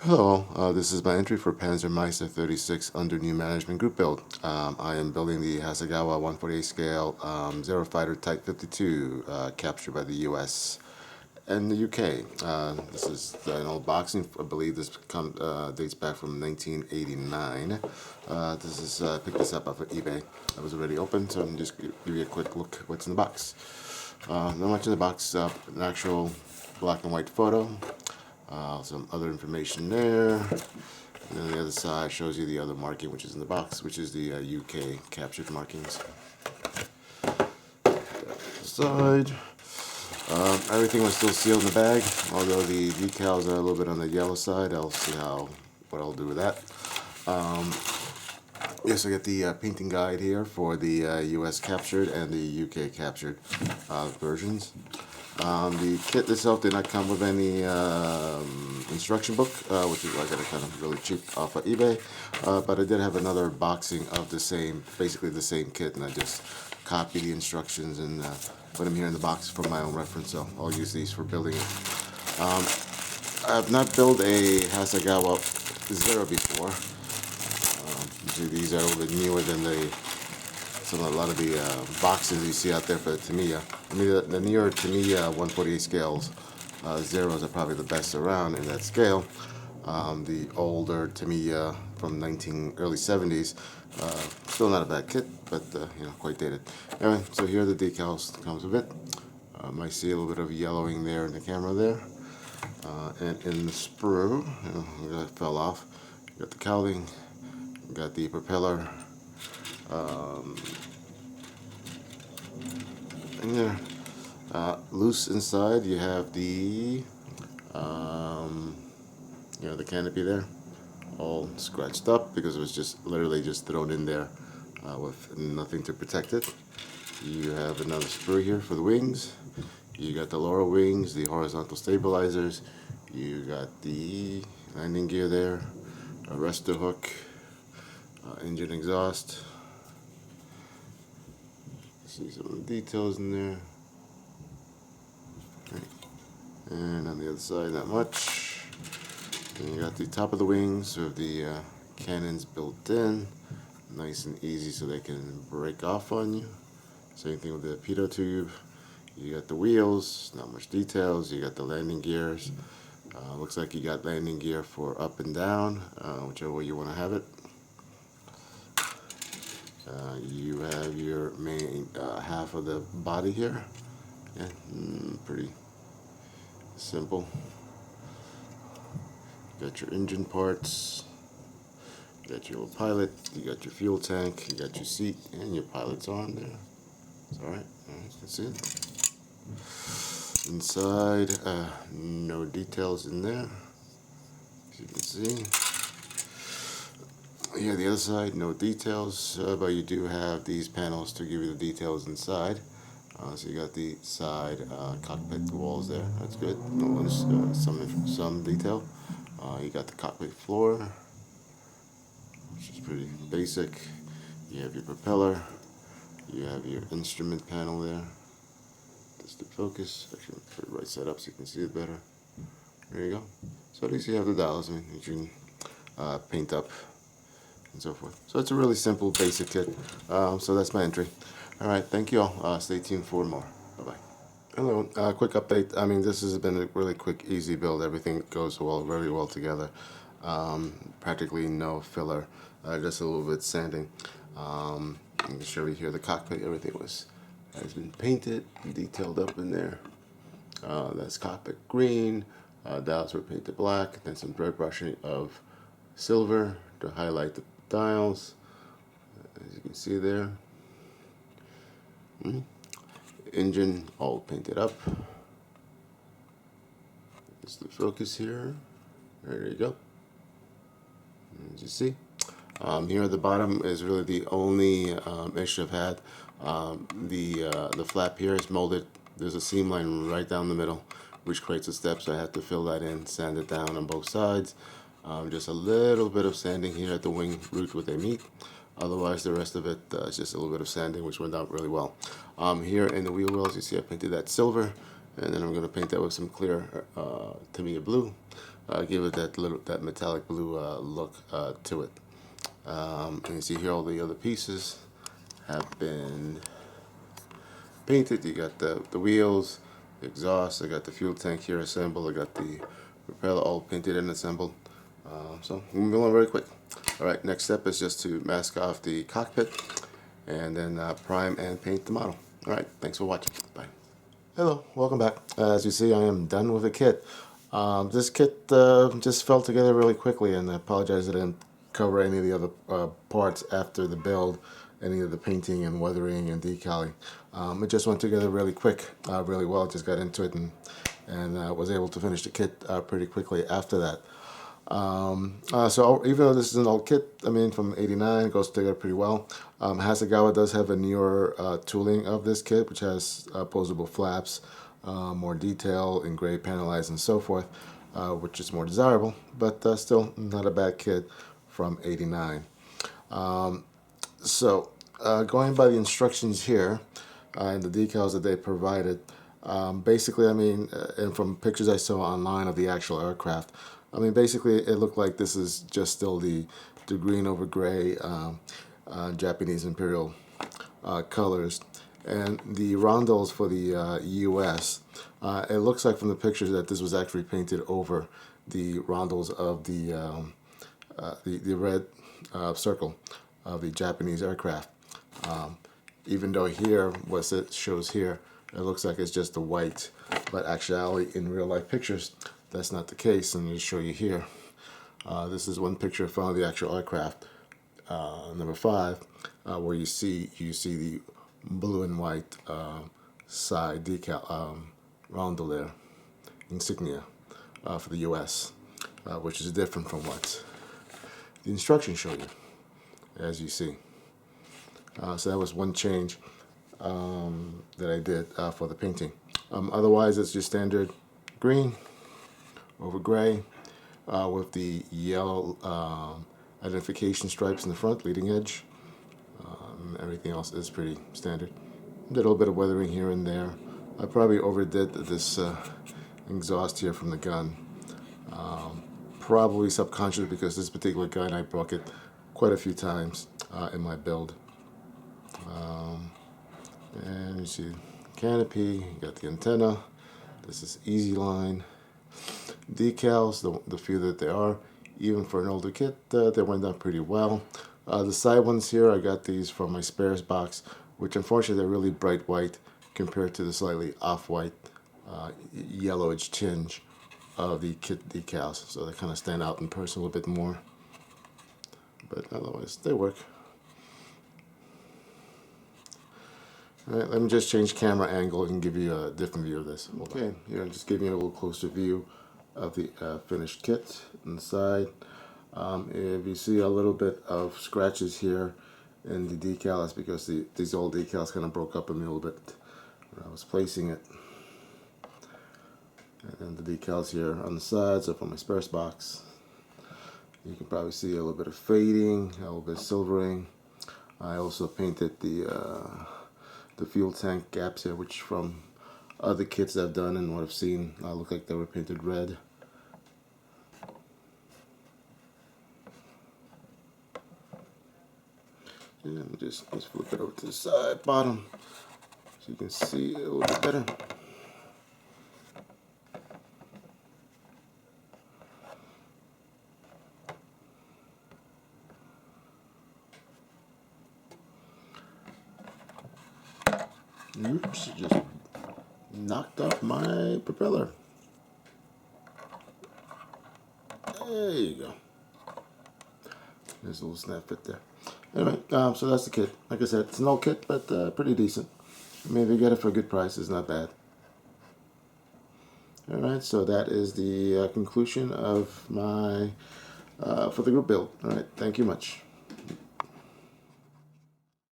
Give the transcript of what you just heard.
Hello, this is my entry for Panzermeister 36 under new management group build. I am building the Hasegawa 148 scale Zero Fighter Type 52 captured by the US and the UK. This is an old boxing. I believe this dates back from 1989. I picked this up off of eBay. I was already open, so I'm just give you a quick look at what's in the box. Not much in the box. An actual black and white photo. Some other information there. And then the other side shows you the other marking, which is in the box, which is the UK captured markings. Side. Everything was still sealed in the bag, although the decals are a little bit on the yellow side. I'll see what I'll do with that. Yes, I got the painting guide here for the US captured and the UK captured versions. The kit itself did not come with any instruction book, which is I got it kind of really cheap off of eBay. But I did have another boxing of basically the same kit, and I just copied the instructions and put them here in the box for my own reference. So I'll use these for building it. I have not built a Hasegawa Zero before. Usually these are a little bit newer than a lot of the boxes you see out there for the Tamiya. I mean, the newer Tamiya 148 scales, zeros are probably the best around in that scale. The older Tamiya from early 70s, still not a bad kit, but quite dated. Anyway, so here are the decals. Comes with it. Might see a little bit of yellowing there in the camera there, and in the sprue, that fell off. You got the cowling, you got the propeller. And there, loose inside, you have the the canopy there, all scratched up because it was just literally just thrown in there with nothing to protect it. You have another sprue here for the wings. You got the lower wings, the horizontal stabilizers. You got the landing gear there, a arrestor hook, engine exhaust. See some of the details in there. Right. And on the other side, not much. Then you got the top of the wings with the cannons built in. Nice and easy so they can break off on you. Same thing with the pitot tube. You got the wheels, not much details. You got the landing gears. Looks like you got landing gear for up and down, whichever way you want to have it. You have your main half of the body here. Yeah, pretty simple. You got your engine parts. You got your little pilot. You got your fuel tank. You got your seat and your pilot's arm there. It's alright. That's it. Inside, no details in there, as you can see. Yeah, the other side, no details, but you do have these panels to give you the details inside. So you got the side cockpit walls there. That's good. Some detail. You got the cockpit floor, which is pretty basic. You have your propeller. You have your instrument panel there. Just to focus. Actually, put it right side up so you can see it better. There you go. So at least you have the dials. I mean, you can paint up and so forth. So it's a really simple, basic kit. So that's my entry. All right, thank you all. Stay tuned for more. Bye-bye. Hello, quick update. I mean, this has been a really quick, easy build. Everything goes very well together. Practically no filler, just a little bit sanding. I can show you here the cockpit. Everything has been painted, detailed up in there. That's cockpit green. Dials were painted black. Then some dry brushing of silver to highlight the dials, as you can see there. Engine all painted up. Just the focus here. There you go. As you see, here at the bottom is really the only issue I've had. The flap here is molded. There's a seam line right down the middle, which creates a step, so I have to fill that in, sand it down on both sides. Just a little bit of sanding here at the wing root where they meet. Otherwise, the rest of it is just a little bit of sanding, which went out really well. Here in the wheel wells, you see I painted that silver, and then I'm going to paint that with some clear Tamiya blue. give it that metallic blue look to it. And you see here all the other pieces have been painted. You got the wheels, the exhaust. I got the fuel tank here assembled. I got the propeller all painted and assembled. So we're moving on very quick. All right, next step is just to mask off the cockpit and then prime and paint the model. All right, thanks for watching. Bye. Hello, welcome back. As you see, I am done with the kit. This kit just fell together really quickly, and I apologize I didn't cover any of the other parts after the build, any of the painting and weathering and decaling. It just went together really quick, really well. Just got into it and was able to finish the kit pretty quickly after that. So even though this is an old kit, I mean from '89, it goes together pretty well. Hasegawa does have a newer tooling of this kit, which has posable flaps, more detail, engraved panel eyes, and so forth, which is more desirable, but still not a bad kit from '89. So going by the instructions here and the decals that they provided, basically, I mean, and from pictures I saw online of the actual aircraft, I mean, basically, it looked like this is just still the green over gray Japanese Imperial colors. And the rondels for the US, it looks like from the pictures that this was actually painted over the rondels of the red circle of the Japanese aircraft. Even though here, what it shows here, it looks like it's just the white, but actually in real life pictures, that's not the case, and I'll show you here. This is one picture from the actual aircraft, number 5, where you see the blue and white side decal rondel there, Insignia for the U.S., which is different from what the instructions show you, as you see. So that was one change that I did for the painting. Otherwise, it's just standard green over gray with the yellow identification stripes in the front, leading edge. Everything else is pretty standard. Did a little bit of weathering here and there. I probably overdid this exhaust here from the gun. Probably subconscious, because this particular gun I broke it quite a few times in my build. And you see canopy, you got the antenna. This is easy line. Decals, the few that they are, even for an older kit, they went down pretty well. The side ones here, I got these from my spares box, which unfortunately they're really bright white compared to the slightly off-white yellowish tinge of the kit decals. So they kind of stand out in person a little bit more. But otherwise, they work. All right, let me just change camera angle and give you a different view of this. Okay, here I'm just giving you a little closer view of the finished kit inside. If you see a little bit of scratches here in the decal, that's because these old decals kind of broke up on me a little bit when I was placing it. And the decals here on the sides are from my spares box. You can probably see a little bit of fading, a little bit of silvering. I also painted the fuel tank gaps here, which from other kits I've done and what I've seen look like they were painted red. And just flip it over to the side bottom so you can see a little bit better. Oops, just knocked off my propeller. There you go. There's a little snap fit there. Anyway, so that's the kit. Like I said, it's an old kit, but pretty decent. Maybe get it for a good price. It's not bad. Alright, so that is the conclusion of my for the group build. Alright, thank you much.